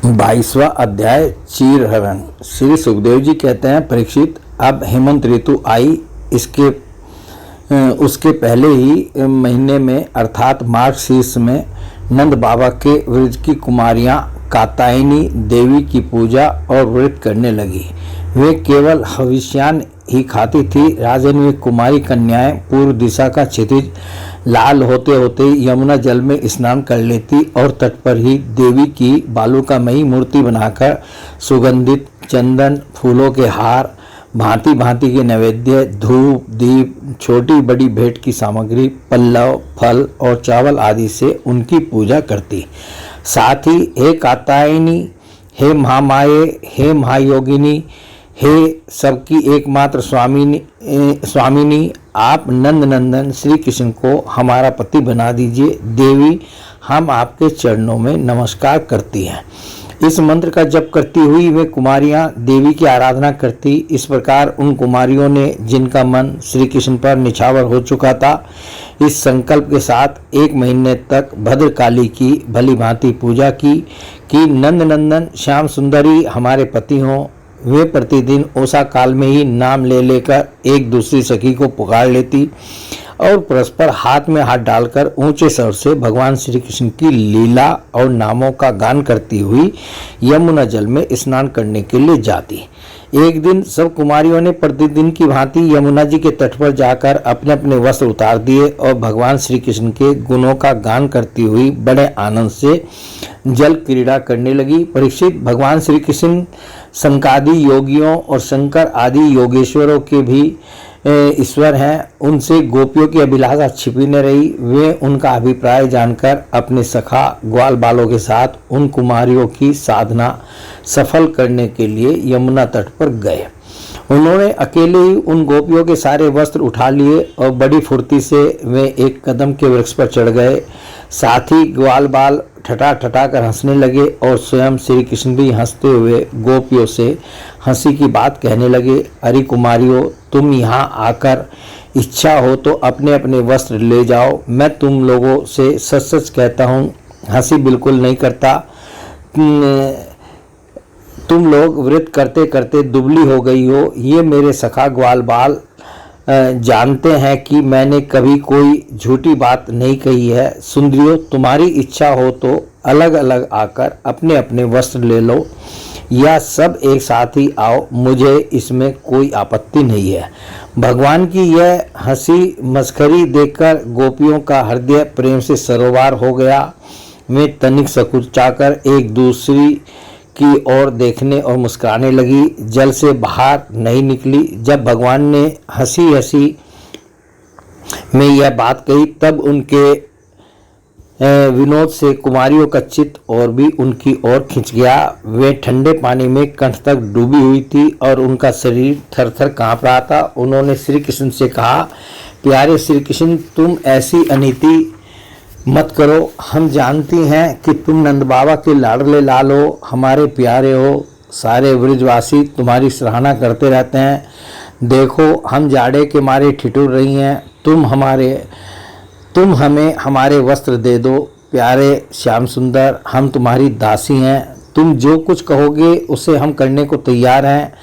22वां अध्याय चीरहरण। श्री सुखदेव जी कहते हैं, परीक्षित, अब हेमंत ऋतु आई। उसके पहले ही महीने में अर्थात मार्च शीर्ष में नंद बाबा के व्रज की कुमारियां कात्यायनी देवी की पूजा और व्रत करने लगी। वे केवल हविष्यान ही खाती थी। राजन वे कुमारी कन्याएं पूर्व दिशा का क्षितिज लाल होते होते यमुना जल में स्नान कर लेती और तट पर ही देवी की बालुकामयी मूर्ति बनाकर सुगंधित चंदन, फूलों के हार, भांति भांति के नैवेद्य, धूप, दीप, छोटी बड़ी भेंट की सामग्री, पल्लव, फल और चावल आदि से उनकी पूजा करती। साथ ही हे कात्यायनी, हे महामाये, हे महायोगिनी, हे सबकी एकमात्र स्वामिनी, आप नंद नंदन श्री कृष्ण को हमारा पति बना दीजिए। देवी, हम आपके चरणों में नमस्कार करती हैं। इस मंत्र का जप करती हुई वे कुमारियां देवी की आराधना करती। इस प्रकार उन कुमारियों ने, जिनका मन श्री कृष्ण पर निछावर हो चुका था, इस संकल्प के साथ 1 महीने तक भद्रकाली की भली भांति पूजा की कि नंद नंदन श्याम सुंदरी हमारे पति हों। वे प्रतिदिन ओसा काल में ही नाम ले लेकर एक दूसरी सखी को पुकार लेती और परस्पर हाथ में हाथ डालकर ऊंचे स्वर से भगवान श्री कृष्ण की लीला और नामों का गान करती हुई यमुना जल में स्नान करने के लिए जाती। एक दिन सब कुमारियों ने प्रतिदिन की भांति यमुना जी के तट पर जाकर अपने अपने वस्त्र उतार दिए और भगवान श्री कृष्ण के गुणों का गान करती हुई बड़े आनंद से जल क्रीड़ा करने लगी। परीक्षित, भगवान श्री कृष्ण शंकादि योगियों और शंकर आदि योगेश्वरों के भी ईश्वर हैं। उनसे गोपियों की अभिलाषा छिपी न रही। वे उनका अभिप्राय जानकर अपने सखा ग्वाल बालों के साथ उन कुमारियों की साधना सफल करने के लिए यमुना तट पर गए। उन्होंने अकेले ही उन गोपियों के सारे वस्त्र उठा लिए और बड़ी फुर्ती से वे एक कदम के वृक्ष पर चढ़ गए। साथ ही ग्वाल बाल ठटा ठटा कर हंसने लगे और स्वयं श्री कृष्ण भी हंसते हुए गोपियों से हंसी की बात कहने लगे। अरे कुमारियों, तुम यहाँ आकर इच्छा हो तो अपने अपने वस्त्र ले जाओ। मैं तुम लोगों से सच सच कहता हूँ, हंसी बिल्कुल नहीं करता। तुम लोग व्रत करते करते दुबली हो गई हो। ये मेरे सखा ग्वाल बाल जानते हैं कि मैंने कभी कोई झूठी बात नहीं कही है। सुंदरियों, तुम्हारी इच्छा हो तो अलग अलग आकर अपने अपने वस्त्र ले लो या सब एक साथ ही आओ, मुझे इसमें कोई आपत्ति नहीं है। भगवान की यह हंसी मस्खरी देखकर गोपियों का हृदय प्रेम से सरोवर हो गया। वे तनिक सकुचाकर एक दूसरी की ओर देखने और मुस्कुराने लगी। जल से बाहर नहीं निकली। जब भगवान ने हंसी हंसी में यह बात कही तब उनके विनोद से कुमारियों का चित्त और भी उनकी ओर खिंच गया। वे ठंडे पानी में कंठ तक डूबी हुई थी और उनका शरीर थर थर काँप रहा था। उन्होंने श्री कृष्ण से कहा, प्यारे श्री कृष्ण, तुम ऐसी अनीति मत करो। हम जानती हैं कि तुम नंद बाबा के लाडले लाल हो, हमारे प्यारे हो। सारे ब्रजवासी तुम्हारी सराहना करते रहते हैं। देखो, हम जाड़े के मारे ठिठुर रही हैं। तुम हमें हमारे वस्त्र दे दो। प्यारे श्याम सुंदर, हम तुम्हारी दासी हैं। तुम जो कुछ कहोगे उसे हम करने को तैयार हैं।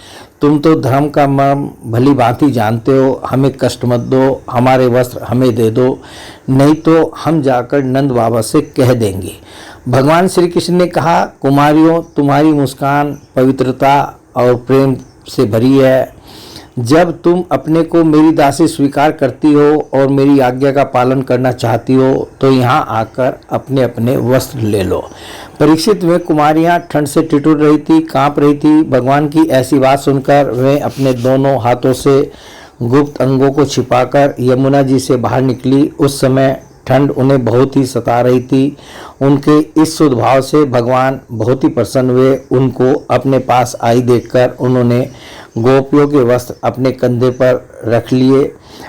तुम तो धर्म का मर्म भली भांति जानते हो। हमें कष्ट मत दो, हमारे वस्त्र हमें दे दो, नहीं तो हम जाकर नंद बाबा से कह देंगे। भगवान श्री कृष्ण ने कहा, कुमारियों, तुम्हारी मुस्कान पवित्रता और प्रेम से भरी है। जब तुम अपने को मेरी दासी स्वीकार करती हो और मेरी आज्ञा का पालन करना चाहती हो तो यहाँ आकर अपने अपने वस्त्र ले लो। परीक्षित, वे कुमारियाँ ठंड से ठिठुर रही थी, कांप रही थी। भगवान की ऐसी बात सुनकर वे अपने दोनों हाथों से गुप्त अंगों को छिपाकर यमुना जी से बाहर निकली। उस समय ठंड उन्हें बहुत ही सता रही थी। उनके इस सुधभाव से भगवान बहुत ही प्रसन्न हुए। उनको अपने पास आई देखकर उन्होंने गोपियों के वस्त्र अपने कंधे पर रख लिए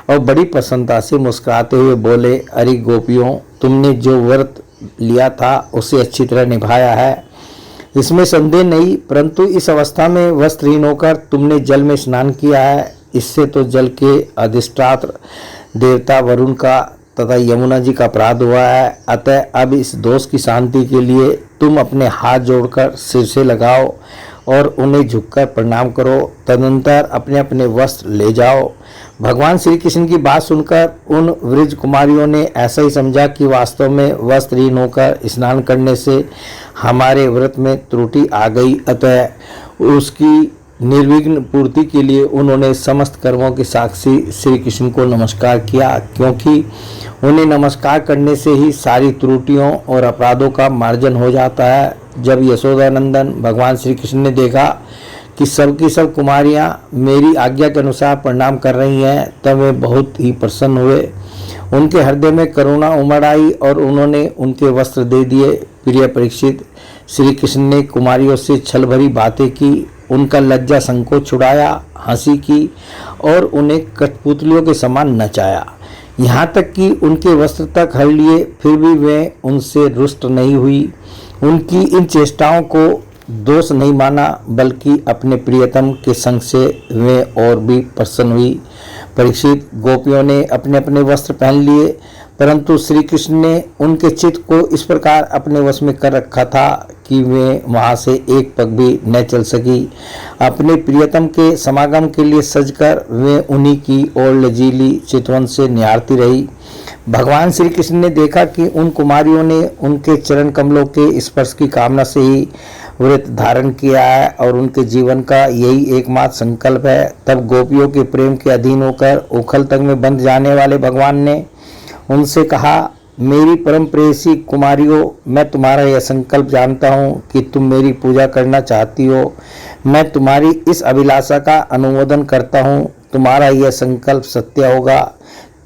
और बड़ी प्रसन्नता से मुस्कुराते हुए बोले, अरे गोपियों, तुमने जो व्रत लिया था उसे अच्छी तरह निभाया है, इसमें संदेह नहीं। परंतु इस अवस्था में वस्त्रहीन होकर तुमने जल में स्नान किया है। इससे तो जल के अधिष्ठात्र देवता वरुण का तथा यमुना जी का अपराध हुआ है, अतः अब इस दोष की शांति के लिए तुम अपने हाथ जोड़कर सिर से लगाओ और उन्हें झुककर प्रणाम करो। तदनंतर अपने अपने वस्त्र ले जाओ। भगवान श्री कृष्ण की बात सुनकर उन वृज कुमारियों ने ऐसा ही समझा कि वास्तव में वस्त्रहीन होकर स्नान करने से हमारे व्रत में त्रुटि आ गई, अतः उसकी निर्विघ्न पूर्ति के लिए उन्होंने समस्त कर्मों के साक्षी श्री कृष्ण को नमस्कार किया, क्योंकि उन्हें नमस्कार करने से ही सारी त्रुटियों और अपराधों का मार्जन हो जाता है। जब यशोदानंदन भगवान श्री कृष्ण ने देखा कि सब की सब कुमारियां मेरी आज्ञा के अनुसार प्रणाम कर रही हैं, तब वे बहुत ही प्रसन्न हुए। उनके हृदय में करुणा उमड़ आई और उन्होंने उनके वस्त्र दे दिए। प्रिय परीक्षित, श्री कृष्ण ने कुमारियों से छल भरी बातें की, उनका लज्जा संकोच छुड़ाया, हंसी की और उन्हें कठपुतलियों के समान नचाया, यहाँ तक कि उनके वस्त्र तक हर लिए, फिर भी वे उनसे रुष्ट नहीं हुई। उनकी इन चेष्टाओं को दोष नहीं माना, बल्कि अपने प्रियतम के संग से वे और भी प्रसन्न हुई। परीक्षित, गोपियों ने अपने अपने वस्त्र पहन लिए, परंतु श्री कृष्ण ने उनके चित्त को इस प्रकार अपने वश में कर रखा था कि वे वहां से एक पग भी न चल सकी। अपने प्रियतम के समागम के लिए सजकर वे उन्हीं की ओर लजीली चितवन से निहारती रही। भगवान श्री कृष्ण ने देखा कि उन कुमारियों ने उनके चरण कमलों के स्पर्श की कामना से ही व्रत धारण किया है और उनके जीवन का यही एकमात्र संकल्प है। तब गोपियों के प्रेम के अधीन होकर उखल तक में बंध जाने वाले भगवान ने उनसे कहा, मेरी परम प्रेयसी कुमारियों, मैं तुम्हारा यह संकल्प जानता हूँ कि तुम मेरी पूजा करना चाहती हो। मैं तुम्हारी इस अभिलाषा का अनुमोदन करता हूँ। तुम्हारा यह संकल्प सत्य होगा।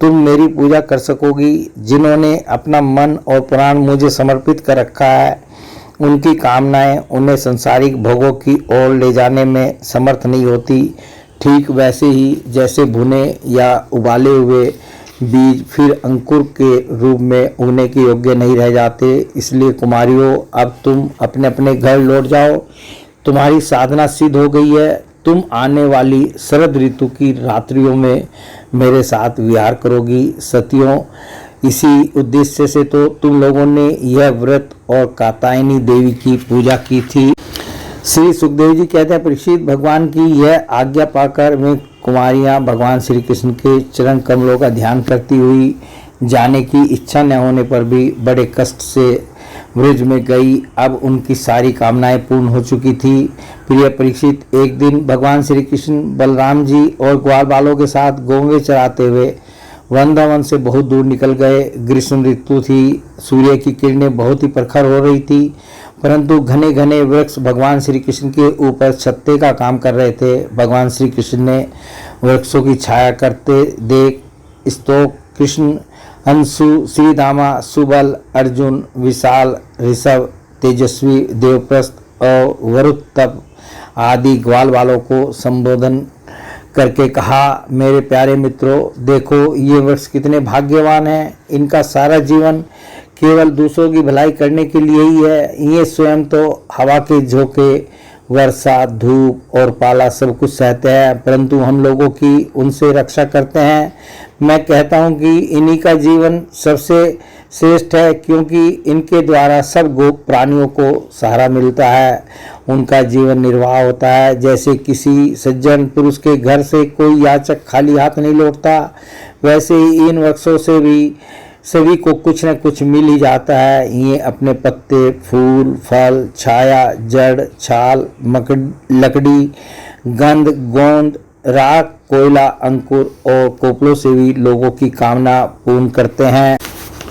तुम मेरी पूजा कर सकोगी। जिन्होंने अपना मन और प्राण मुझे समर्पित कर रखा है, उनकी कामनाएं उन्हें सांसारिक भोगों की ओर ले जाने में समर्थ नहीं होती। ठीक वैसे ही जैसे भुने या उबाले हुए बीज फिर अंकुर के रूप में उगने के योग्य नहीं रह जाते। इसलिए कुमारियों, अब तुम अपने अपने घर लौट जाओ। तुम्हारी साधना सिद्ध हो गई है। तुम आने वाली शरद ऋतु की रात्रियों में मेरे साथ विहार करोगी। सतियों, इसी उद्देश्य से तो तुम लोगों ने यह व्रत और कात्यायनी देवी की पूजा की थी। श्री सुखदेव जी कहते हैं, परीक्षित, भगवान की यह आज्ञा पाकर वे कुमारियां भगवान श्री कृष्ण के चरण कमलों का ध्यान करती हुई जाने की इच्छा न होने पर भी बड़े कष्ट से व्रज में गई। अब उनकी सारी कामनाएं पूर्ण हो चुकी थी। प्रिय परीक्षित, एक दिन भगवान श्री कृष्ण बलराम जी और ग्वाल बालों के साथ गौवें चराते हुए वृंदावन से बहुत दूर निकल गए। ग्रीष्म ऋतु थी, सूर्य की किरणें बहुत ही प्रखर हो रही थी, परंतु घने घने वृक्ष भगवान श्री कृष्ण के ऊपर छत्ते का काम कर रहे थे। भगवान श्री कृष्ण ने वृक्षों की छाया करते देख स्तोक, कृष्ण, अंशु, श्रीदामा, सुबल, अर्जुन, विशाल, ऋषभ, तेजस्वी, देवप्रस्थ और वरुत्तप आदि ग्वाल वालों को संबोधन करके कहा, मेरे प्यारे मित्रों, देखो ये वृक्ष कितने भाग्यवान हैं। इनका सारा जीवन केवल दूसरों की भलाई करने के लिए ही है। ये स्वयं तो हवा के झोंके, वर्षा, धूप और पाला सब कुछ सहते हैं, परंतु हम लोगों की उनसे रक्षा करते हैं। मैं कहता हूँ कि इन्हीं का जीवन सबसे श्रेष्ठ है, क्योंकि इनके द्वारा सब गो प्राणियों को सहारा मिलता है, उनका जीवन निर्वाह होता है। जैसे किसी सज्जन पुरुष के घर से कोई याचक खाली हाथ नहीं लौटता, वैसे ही इन वृक्षों से भी सभी को कुछ न कुछ मिल ही जाता है। ये अपने पत्ते, फूल, फल, छाया, जड़, छाल, लकड़ी, गंध, गोंद, राख, कोयला, अंकुर और कोपलों से भी लोगों की कामना पूर्ण करते हैं।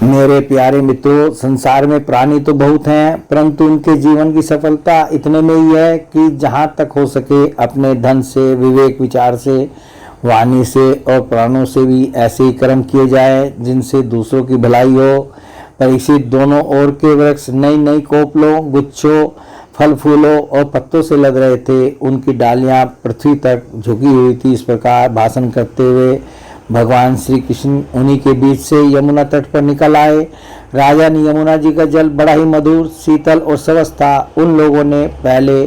मेरे प्यारे मित्रों, संसार में प्राणी तो बहुत हैं, परंतु उनके जीवन की सफलता इतने में ही है कि जहाँ तक हो सके अपने धन से, विवेक विचार से, वाणी से और प्राणों से भी ऐसे ही कर्म किए जाए जिनसे दूसरों की भलाई हो। परीक्षित, दोनों ओर के वृक्ष नई नई कोपलों, गुच्छों, फल फूलों और पत्तों से लग रहे थे। उनकी डालियां पृथ्वी तक झुकी हुई थी। इस प्रकार भाषण करते हुए भगवान श्री कृष्ण उन्हीं के बीच से यमुना तट पर निकल आए। राजा ने यमुना जी का जल बड़ा ही मधुर, शीतल और सरस था। उन लोगों ने पहले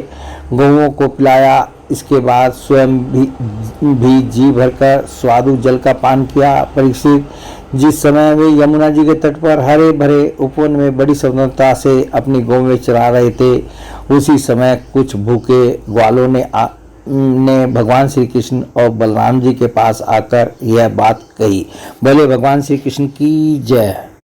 गौओं को पिलाया, इसके बाद स्वयं भी जी भरकर स्वादु जल का पान किया। परीक्षित, जिस समय वे यमुना जी के तट पर हरे भरे उपवन में बड़ी स्वतंत्रता से अपनी गौवें चरा रहे थे, उसी समय कुछ भूखे ग्वालों ने भगवान श्री कृष्ण और बलराम जी के पास आकर यह बात कही। बोले भगवान श्री कृष्ण की जय।